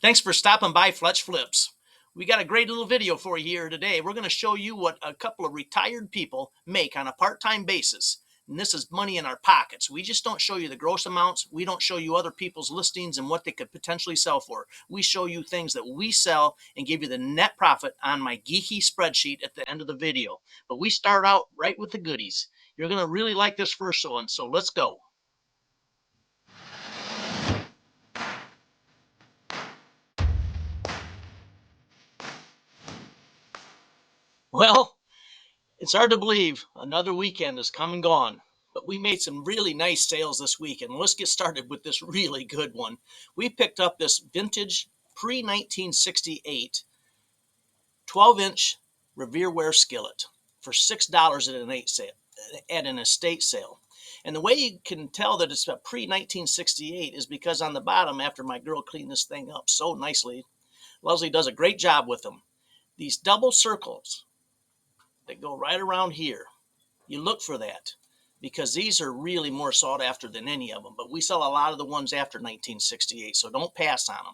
Thanks for stopping by Fletch Flips. We got a great little video for you here today. We're going to show you what a couple of retired people make on a part-time basis. And this is money in our pockets. We just don't show you the gross amounts. We don't show you other people's listings and what they could potentially sell for. We show you things that we sell and give you the net profit on my geeky spreadsheet at the end of the video. But we start out right with the goodies. You're going to really like this first one, so let's go. Well, it's hard to believe another weekend has come and gone, but we made some really nice sales this weekend. Let's get started with this really good one. We picked up this vintage pre-1968 12-inch Revereware skillet for $6 at an estate sale. And the way you can tell that it's a pre-1968 is because on the bottom, after my girl cleaned this thing up so nicely, Leslie does a great job with them. These double circles that go right around here, you look for that because these are really more sought after than any of them. But we sell a lot of the ones after 1968, so don't pass on them.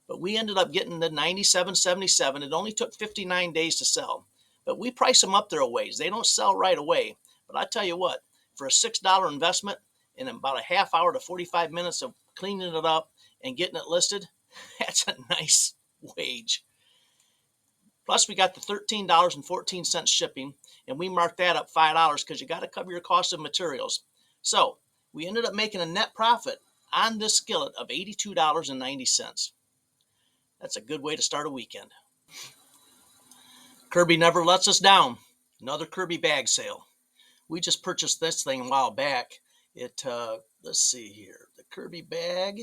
But we ended up getting the 97.77. It only took 59 days to sell. But we price them up there a ways. They don't sell right away. But I tell you what, for a $6 investment in about a half hour to 45 minutes of cleaning it up and getting it listed, that's a nice wage. Plus, we got the $13.14 shipping, and we marked that up $5 because you got to cover your cost of materials. So we ended up making a net profit on this skillet of $82.90. That's a good way to start a weekend. Kirby never lets us down. Another Kirby bag sale. We just purchased this thing a while back. Let's see here. The Kirby bag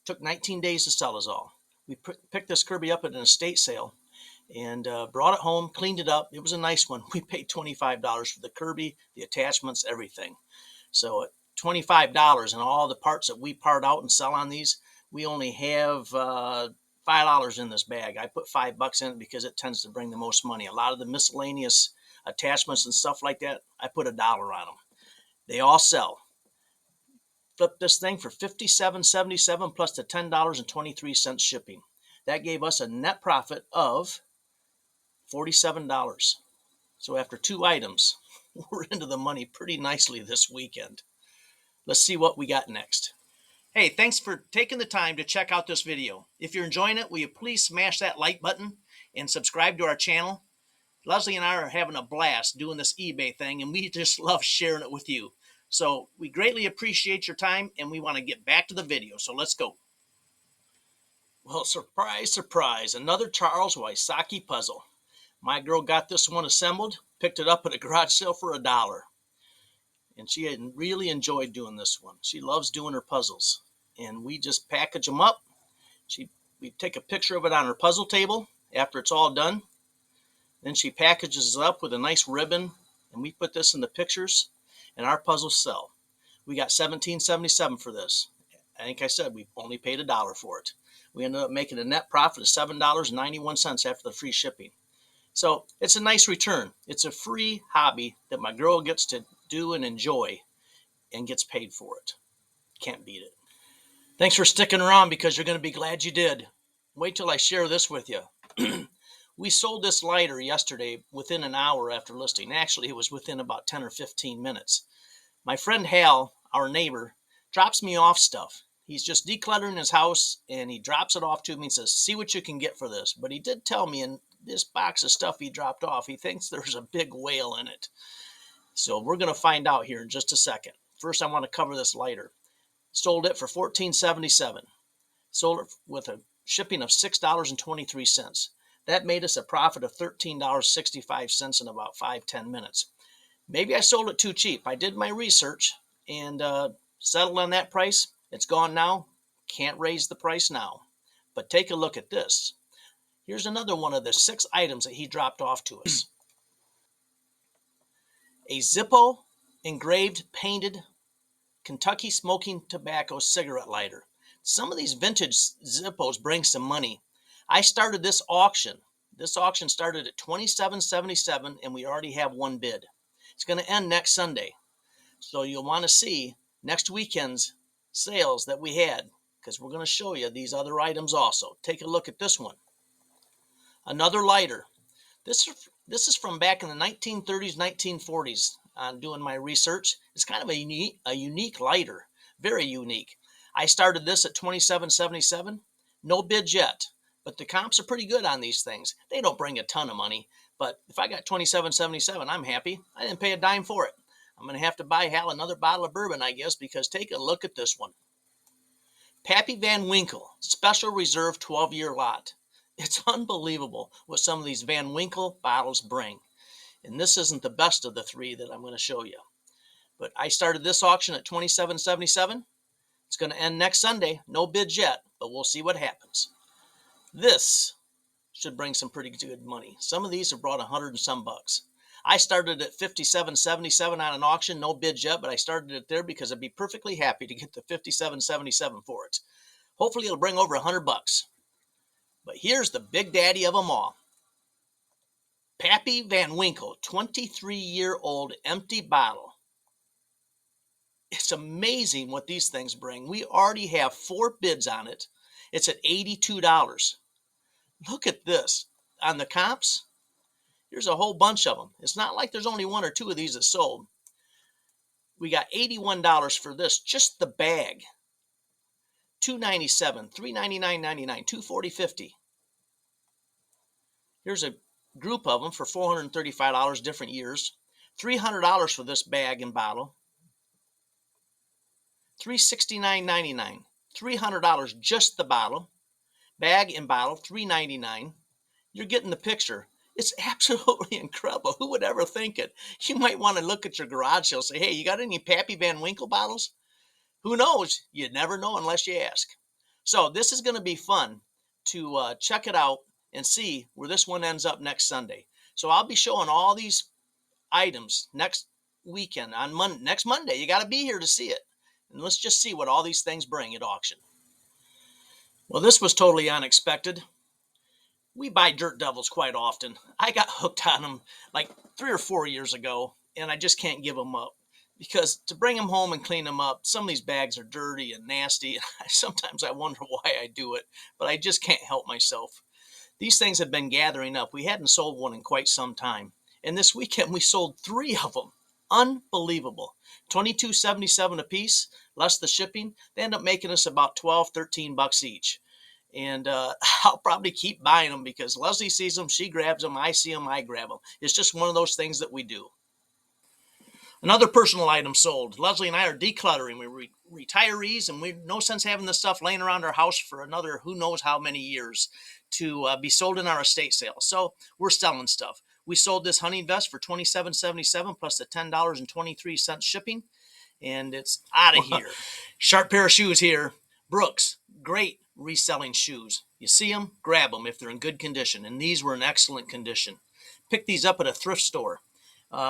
took 19 days to sell us all. We picked this Kirby up at an estate sale and brought it home, cleaned it up. It was a nice one. We paid $25 for the Kirby, the attachments, everything. So at $25 and all the parts that we part out and sell on these, we only have $5 in this bag. I put $5 in it because it tends to bring the most money. A lot of the miscellaneous attachments and stuff like that, I put $1 on them. They all sell. Flipped this thing for $57.77 plus the $10.23 shipping. That gave us a net profit of $47. So after two items, we're into the money pretty nicely this weekend. Let's see what we got next. Hey, thanks for taking the time to check out this video. If you're enjoying it, will you please smash that like button and subscribe to our channel? Leslie and I are having a blast doing this eBay thing, and we just love sharing it with you. So we greatly appreciate your time, and we want to get back to the video. So let's go. Well, surprise, surprise, another Charles Wysocki puzzle. My girl got this one assembled, picked it up at a garage sale for $1. And she had really enjoyed doing this one. She loves doing her puzzles. And we just package them up. We take a picture of it on her puzzle table after it's all done. Then she packages it up with a nice ribbon, and we put this in the pictures, and our puzzles sell. We got $17.77 for this. I think I said we only paid $1 for it. We ended up making a net profit of $7.91 after the free shipping. So it's a nice return. It's a free hobby that my girl gets to do and enjoy and gets paid for it. Can't beat it. Thanks for sticking around because you're going to be glad you did. Wait till I share this with you. We sold this lighter yesterday within an hour after listing. Actually, it was within about 10 or 15 minutes. My friend Hal, our neighbor, drops me off stuff. He's just decluttering his house, and he drops it off to me and says, see what you can get for this. But he did tell me in this box of stuff he dropped off, he thinks there's a big whale in it. So we're going to find out here in just a second. First, I want to cover this lighter. Sold it for $14.77. Sold it with a shipping of $6.23. That made us a profit of $13.65 in about 5-10 minutes. Maybe I sold it too cheap. I did my research and settled on that price. It's gone now. Can't raise the price now. But take a look at this. Here's another one of the 6 items that he dropped off to us. A Zippo engraved painted Kentucky smoking tobacco cigarette lighter. Some of these vintage Zippos bring some money. I started this auction. This auction started at $27.77, and we already have one bid. It's going to end next Sunday. So you'll want to see next weekend's sales that we had. because we're going to show you these other items also. Take a look at this one. Another lighter. This is from back in the 1930s, 1940s. On doing my research, it's kind of a unique lighter, very unique. I started this at $27.77. No bids yet, but the comps are pretty good on these things. They don't bring a ton of money, but if I got $27.77, I'm happy. I didn't pay a dime for it. I'm going to have to buy Hal another bottle of bourbon, I guess, because take a look at this one. Pappy Van Winkle, Special Reserve 12-year lot. It's unbelievable what some of these Van Winkle bottles bring. And this isn't the best of the three that I'm going to show you. But I started this auction at $27.77. It's going to end next Sunday. No bids yet, but we'll see what happens. This should bring some pretty good money. Some of these have brought 100 and some bucks. I started at $57.77 on an auction. No bids yet, but I started it there because I'd be perfectly happy to get the $57.77 for it. Hopefully it'll bring over 100 bucks. But here's the big daddy of them all. Pappy Van Winkle, 23-year-old empty bottle. It's amazing what these things bring. We already have 4 bids on it. It's at $82. Look at this. On the comps, there's a whole bunch of them. It's not like there's only 1 or 2 of these that sold. We got $81 for this, just the bag. $297, $399.99, $240.50. Here's a group of them for $435, different years. $300 for this bag and bottle. $369.99. $300 just the bottle. Bag and bottle, $399. You're getting the picture. It's absolutely incredible. Who would ever think it? You might want to look at your garage sale and say, hey, you got any Pappy Van Winkle bottles? Who knows? You never know unless you ask. So this is going to be fun to check it out and see where this one ends up next Sunday. So I'll be showing all these items next weekend on next Monday. You got to be here to see it. And let's just see what all these things bring at auction. Well, this was totally unexpected. We buy Dirt Devils quite often. I got hooked on them like 3 or 4 years ago, and I just can't give them up. Because to bring them home and clean them up, some of these bags are dirty and nasty. Sometimes I wonder why I do it, but I just can't help myself. These things have been gathering up. We hadn't sold one in quite some time. And this weekend we sold 3 of them. Unbelievable. $22.77 a piece, less the shipping. They end up making us about $12, $13 each. And I'll probably keep buying them because Leslie sees them, she grabs them, I see them, I grab them. It's just one of those things that we do. Another personal item sold. Leslie and I are decluttering. We're retirees, and we no sense having this stuff laying around our house for another who knows how many years to be sold in our estate sale. So we're selling stuff. We sold this hunting vest for $27.77 plus the $10.23 shipping, and it's out of here. Sharp pair of shoes here. Brooks, great reselling shoes. You see them, grab them if they're in good condition, and these were in excellent condition. Picked these up at a thrift store.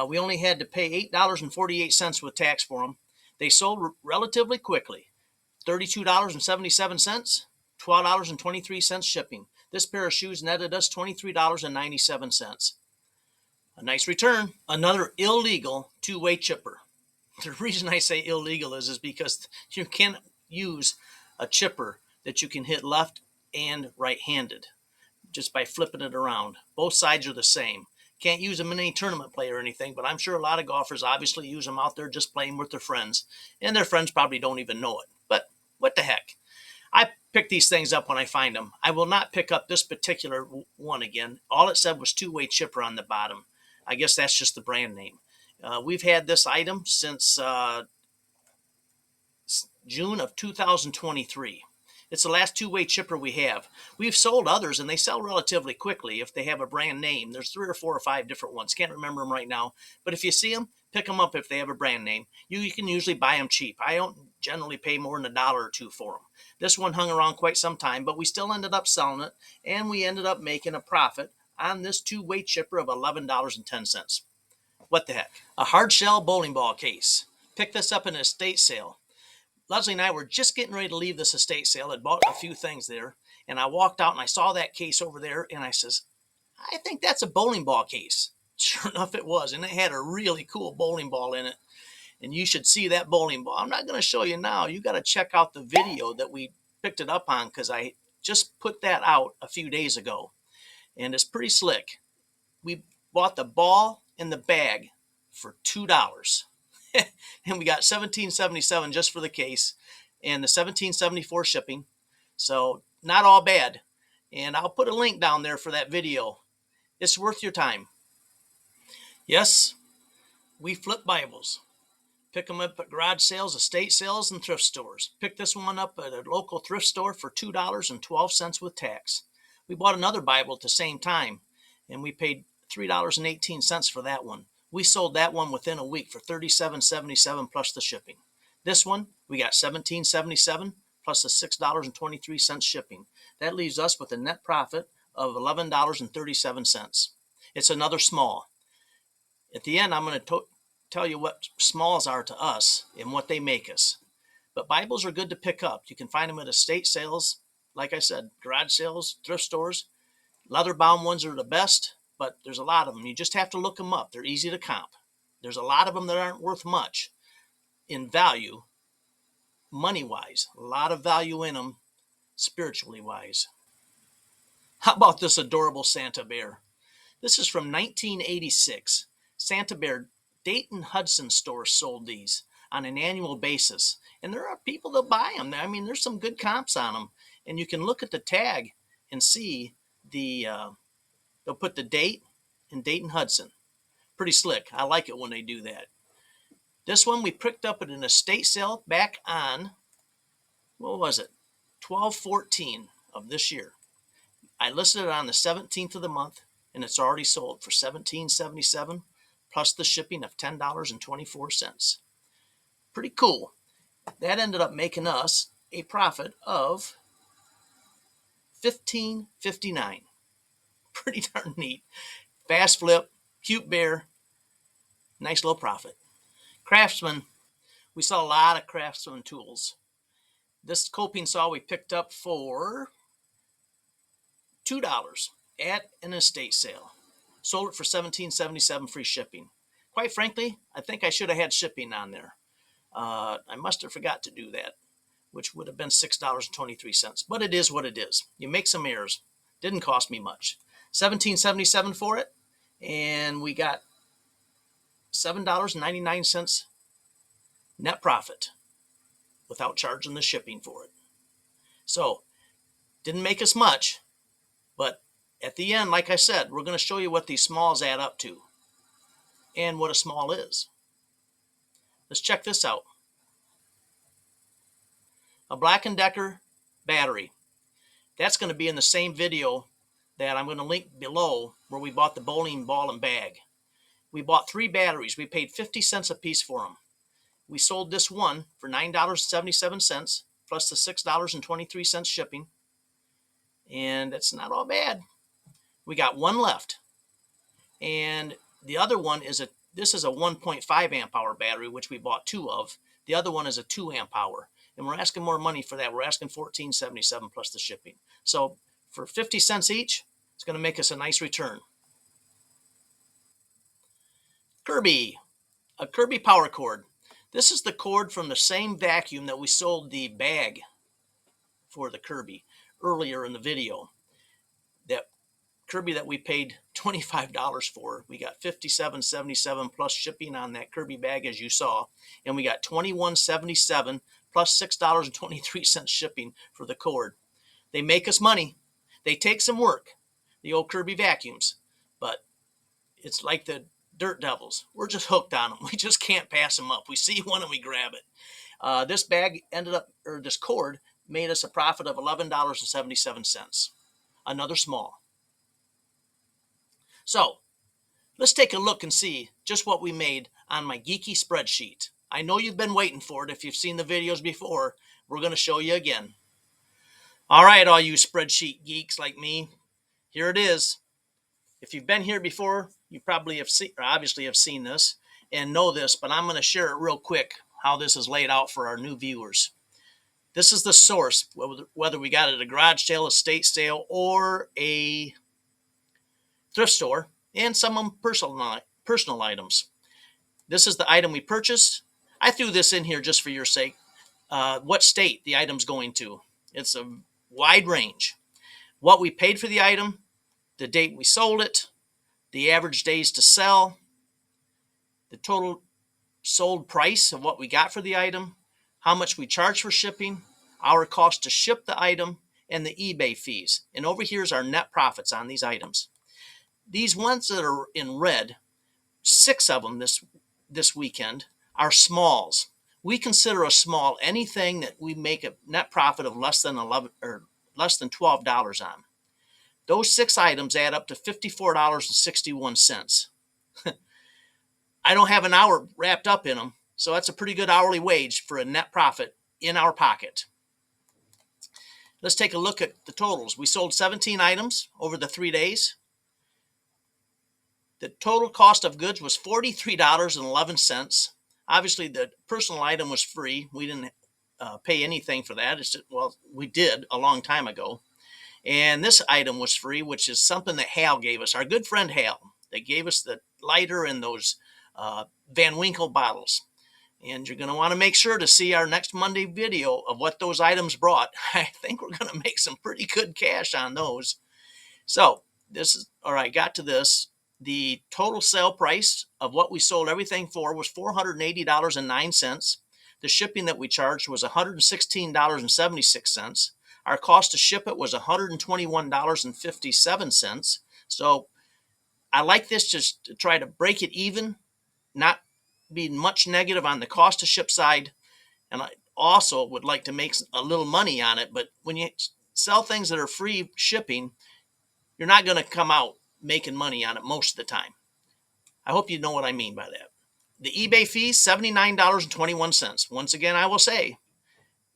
We only had to pay $8.48 with tax for them. They sold relatively quickly. $32.77, $12.23 shipping. This pair of shoes netted us $23.97. A nice return. Another illegal 2-way chipper. The reason I say illegal is because you can't use a chipper that you can hit left and right-handed just by flipping it around. Both sides are the same. Can't use them in any tournament play or anything, but I'm sure a lot of golfers obviously use them out there just playing with their friends, and their friends probably don't even know it. But what the heck? I pick these things up when I find them. I will not pick up this particular one again. All it said was 2-way chipper on the bottom. I guess that's just the brand name. We've had this item since June of 2023. It's the last 2-way chipper we have. We've sold others, and they sell relatively quickly if they have a brand name. There's 3 or 4 or 5 different ones. Can't remember them right now. But if you see them, pick them up if they have a brand name. You can usually buy them cheap. I don't generally pay more than $1 or $2 for them. This one hung around quite some time, but we still ended up selling it, and we ended up making a profit on this 2-way chipper of $11.10. What the heck? A hard shell bowling ball case. Picked this up in an estate sale. Leslie and I were just getting ready to leave this estate sale. I'd bought a few things there, and I walked out and I saw that case over there, and I says, I think that's a bowling ball case. Sure enough, it was, and it had a really cool bowling ball in it, and you should see that bowling ball. I'm not going to show you now. You got to check out the video that we picked it up on because I just put that out a few days ago, and it's pretty slick. We bought the ball and the bag for $2. And we got $17.77 just for the case and the $17.74 shipping. So not all bad. And I'll put a link down there for that video. It's worth your time. Yes, we flip Bibles. Pick them up at garage sales, estate sales, and thrift stores. Pick this one up at a local thrift store for $2.12 with tax. We bought another Bible at the same time, and we paid $3.18 for that one. We sold that one within a week for $37.77 plus the shipping. This one, we got $17.77 plus the $6.23 shipping. That leaves us with a net profit of $11.37. It's another small. At the end, I'm going to tell you what smalls are to us and what they make us. But Bibles are good to pick up. You can find them at estate sales, like I said, garage sales, thrift stores. Leather-bound ones are the best, but there's a lot of them. You just have to look them up. They're easy to comp. There's a lot of them that aren't worth much in value, money-wise. A lot of value in them, spiritually-wise. How about this adorable Santa bear? This is from 1986. Santa Bear Dayton Hudson stores sold these on an annual basis. And there are people that buy them. I mean, there's some good comps on them. And you can look at the tag and see they'll put the date and Dayton Hudson. Pretty slick. I like it when they do that. This one we picked up at an estate sale back on, what was it? 12/14 of this year. I listed it on the 17th of the month, and it's already sold for $17.77 plus the shipping of $10.24. Pretty cool. That ended up making us a profit of $15.59. Pretty darn neat. Fast flip, cute bear, nice little profit. Craftsman, we saw a lot of craftsman tools. This coping saw we picked up for $2 at an estate sale. Sold it for $17.77 free shipping. Quite frankly, I think I should have had shipping on there. I must have forgot to do that, which would have been $6.23. But it is what it is. You make some errors. Didn't cost me much. $17.77 for it, and we got $7.99 net profit without charging the shipping for it. So, didn't make us much, but at the end, like I said, we're going to show you what these smalls add up to and what a small is. Let's check this out. A Black & Decker battery. That's going to be in the same video that I'm going to link below where we bought the bowling ball and bag. We bought 3 batteries. We paid 50 cents a piece for them. We sold this one for $9.77 plus the $6.23 shipping. And it's not all bad. We got one left. And the other one is this is a 1.5 amp hour battery, which we bought 2 of. The other one is a 2 amp hour. And we're asking more money for that. We're asking $14.77 plus the shipping. So for 50 cents each, it's going to make us a nice return. Kirby, a Kirby power cord. This is the cord from the same vacuum that we sold the bag for the Kirby earlier in the video. That Kirby that we paid $25 for. We got $57.77 plus shipping on that Kirby bag, as you saw. And we got $21.77 plus $6.23 shipping for the cord. They make us money. They take some work, the old Kirby vacuums. But it's like the Dirt Devils. We're just hooked on them. We just can't pass them up. We see one and we grab it. This bag this cord made us a profit of $11.77. Another small. So let's take a look and see just what we made on my geeky spreadsheet. I know you've been waiting for it. If you've seen the videos before, we're going to show you again. All right, all you spreadsheet geeks like me, here it is. If you've been here before, you probably have seen, or obviously have seen this and know this, but I'm going to share it real quick how this is laid out for our new viewers. This is the source, whether we got it at a garage sale, estate sale, or a thrift store, and some of them personal items. This is the item we purchased. I threw this in here just for your sake. What state the item's going to. It's a wide range. What we paid for the item, the date we sold it, the average days to sell, the total sold price of what we got for the item, how much we charge for shipping, our cost to ship the item, and the eBay fees. And over here is our net profits on these items. These ones that are in red, 6 of them this weekend, are smalls. We consider a small anything that we make a net profit of less than $12 on. Those 6 items add up to $54.61. I don't have an hour wrapped up in them, so that's a pretty good hourly wage for a net profit in our pocket. Let's take a look at the totals. We sold 17 items over the 3 days. The total cost of goods was $43.11. Obviously, the personal item was free. We didn't pay anything for that. Well, we did a long time ago. And this item was free, which is something that Hal gave us, our good friend Hal. They gave us the lighter and those Van Winkle bottles. And you're going to want to make sure to see our next Monday video of what those items brought. I think we're going to make some pretty good cash on those. So this is, all right, got to this. The total sale price of what we sold everything for was $480.09. The shipping that we charged was $116.76. Our cost to ship it was $121.57. So I like this just to try to break it even, not be much negative on the cost to ship side. And I also would like to make a little money on it. But when you sell things that are free shipping, you're not going to come out making money on it most of the time. I hope you know what I mean by that. The eBay fee, $79.21. Once again, I will say,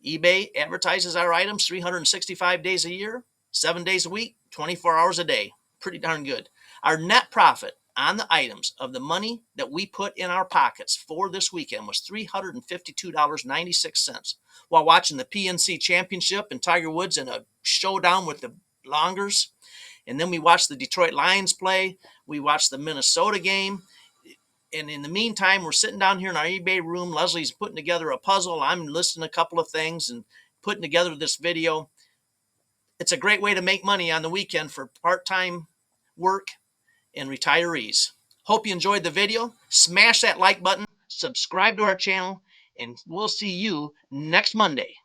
eBay advertises our items 365 days a year, 7 days a week, 24 hours a day. Pretty darn good. Our net profit on the items of the money that we put in our pockets for this weekend was $352.96 while watching the PNC Championship and Tiger Woods in a showdown with the Longers. And then we watched the Detroit Lions play. We watched the Minnesota game. And in the meantime, we're sitting down here in our eBay room. Leslie's putting together a puzzle. I'm listing a couple of things and putting together this video. It's a great way to make money on the weekend for part-time work and retirees. Hope you enjoyed the video. Smash that like button, subscribe to our channel, and we'll see you next Monday.